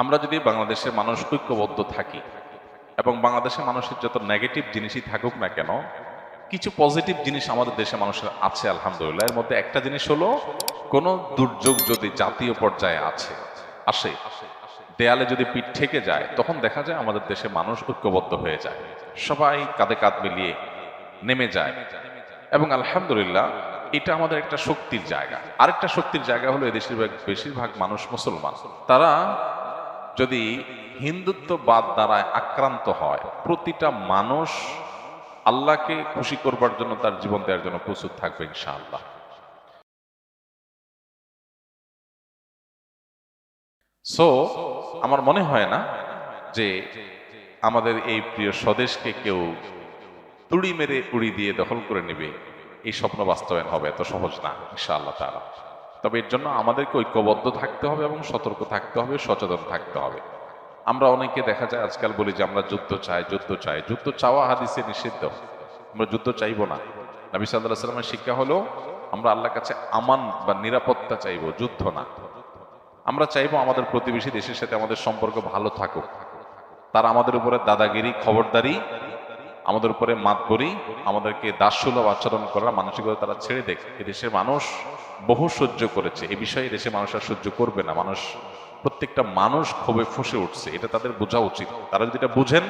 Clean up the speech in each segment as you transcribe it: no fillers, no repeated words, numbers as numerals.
আমরা যদি বাংলাদেশের মানুষ ঐক্যবদ্ধ থাকি এবং বাংলাদেশের মানুষের যত নেগেটিভ জিনিসই থাকুক না কেন, কিছু পজিটিভ জিনিস আমাদের দেশে মানুষের আছে আলহামদুলিল্লাহ। এর মধ্যে একটা জিনিস হলো, কোনো দুর্যোগ যদি জাতীয় পর্যায়ে আসে, দেয়ালে যদি পিঠ ঠেকে যায়, তখন দেখা যায় আমাদের দেশে মানুষ ঐক্যবদ্ধ হয়ে যায়, সবাই কাঁধে কাঁধ মিলিয়ে নেমে যায়। এবং আলহামদুলিল্লাহ এটা আমাদের একটা শক্তির জায়গা। আরেকটা শক্তির জায়গা হলো এদেশের বেশিরভাগ মানুষ মুসলমান। তারা যদি হিন্দুত্ববাদ দ্বারা আক্রান্ত হয়, প্রতিটা মানুষ আল্লাহকে খুশি করবার জন্য তার জীবন দেওয়ার জন্য প্রস্তুত থাকবে ইনশাআল্লাহ। সো আমার মনে হয় না যে আমাদের এই প্রিয় স্বদেশকে কেউ তুড়ি মেরে উড়ি দিয়ে দখল করে নেবে, এই স্বপ্ন বাস্তবায়ন হবে এত সহজ না ইনশাআল্লাহ তাআলা। তবে এর জন্য আমাদেরকে ঐক্যবদ্ধ থাকতে হবে এবং সতর্ক থাকতে হবে, সচেতন থাকতে হবে। আমরা অনেকে দেখা যায় আজকাল বলি যে আমরা যুদ্ধ চাই, যুদ্ধ চাই। যুদ্ধ চাওয়া হাদিসে নিষিদ্ধ। আমরা যুদ্ধ চাইবো না। নবী সাল্লাল্লাহু আলাইহি ওয়াসাল্লামের শিক্ষা হলো আমরা আল্লাহর কাছে আমান বা নিরাপত্তা চাইবো, যুদ্ধ না। আমরা চাইবো আমাদের প্রতিবেশী দেশের সাথে আমাদের সম্পর্ক ভালো থাকুক, তারা আমাদের উপরে দাদাগিরি, খবরদারি, আমাদের উপরে মাতবরি, আমাদেরকে দাসসুলভ আচরণ করার মানসিকতা তারা ছেড়ে দেখ। এদেশের মানুষ বহু সহ্য করেছে, এ বিষয়ে দেশের মানুষ আর সহ্য করবে না। প্রত্যেকটা মানুষ ক্ষোভে ফুঁসে উঠছে, এটা তাদের বোঝা উচিত। তারা যদি এটা বুঝেন,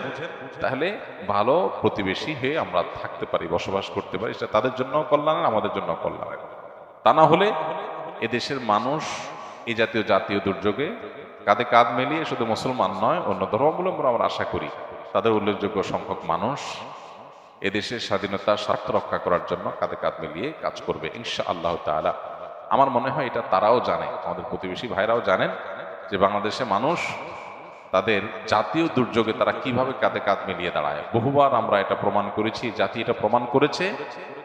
তাহলে ভালো প্রতিবেশী হয়ে আমরা থাকতে পারি, বসবাস করতে পারি। সেটা তাদের জন্য কল্যাণের, আমাদের জন্য কল্যাণের। তা না হলে এদেশের মানুষ এই জাতীয় দুর্যোগে কাঁধে কাঁধ মিলিয়ে শুধু মুসলমান নয়, অন্য ধর্মাবলম্বী আমরা আশা করি তাদের উল্লেখযোগ্য সংখ্যক মানুষ এদেশের স্বাধীনতার স্বার্থ রক্ষা করার জন্য কাঁধে কাঁধ মিলিয়ে কাজ করবে ইনশাআল্লাহ তাআলা। আমার মনে হয় এটা তারাও জানে, আমাদের প্রতিবেশী ভাইরাও জানেন যে বাংলাদেশে মানুষ তাদের জাতীয় দুর্যোগে তারা কিভাবে কাঁধে কাঁধ মিলিয়ে দাঁড়ায়। বহুবার আমরা এটা প্রমাণ করেছি, জাতি এটা প্রমাণ করেছে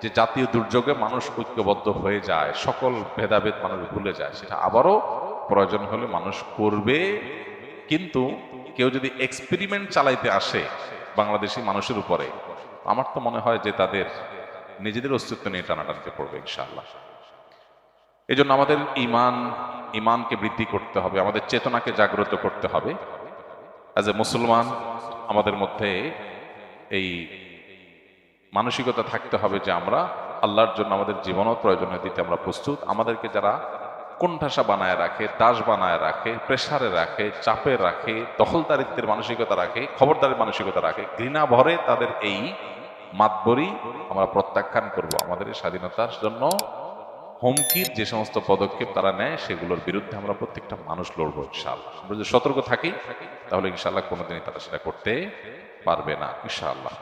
যে জাতীয় দুর্যোগে মানুষ ঐক্যবদ্ধ হয়ে যায়, সকল ভেদাভেদ মানুষ ভুলে যায়। সেটা আবারও প্রয়োজন হলে মানুষ করবে। কিন্তু কেউ যদি এক্সপেরিমেন্ট চালাইতে আসে বাংলাদেশি মানুষের উপরে, আমার তো মনে হয় যে তাদের নিজেদের অস্তিত্ব নিয়ে টানাটানিতে পড়বে ইনশাআল্লাহ। এই জন্য আমাদের ইমানকে বৃদ্ধি করতে হবে, আমাদের চেতনাকে জাগ্রত করতে হবে। অ্যাজ এ মুসলমান আমাদের মধ্যে এই মানসিকতা থাকতে হবে যে আমরা আল্লাহর জন্য আমাদের জীবনও প্রয়োজনীয় দিতে আমরা প্রস্তুত। আমাদেরকে যারা কোণঠাসা বানায় রাখে, দাস বানায় রাখে, প্রেসারে রাখে, চাপে রাখে, দখলদারিত্বের মানসিকতা রাখে, খবরদারের মানসিকতা রাখে, ঘৃণা ভরে তাদের এই মাতবরি আমরা প্রত্যাখ্যান করব। আমাদের এই স্বাধীনতার জন্য হুমকির যে সমস্ত পদক্ষেপ তারা নেয়, সেগুলোর বিরুদ্ধে আমরা প্রত্যেকটা মানুষ লড়বো ইনশাআল্লাহ। আমরা যদি সতর্ক থাকি, তাহলে ইনশাআল্লাহ কোনোদিনই তারা সেটা করতে পারবে না ইনশাআল্লাহ।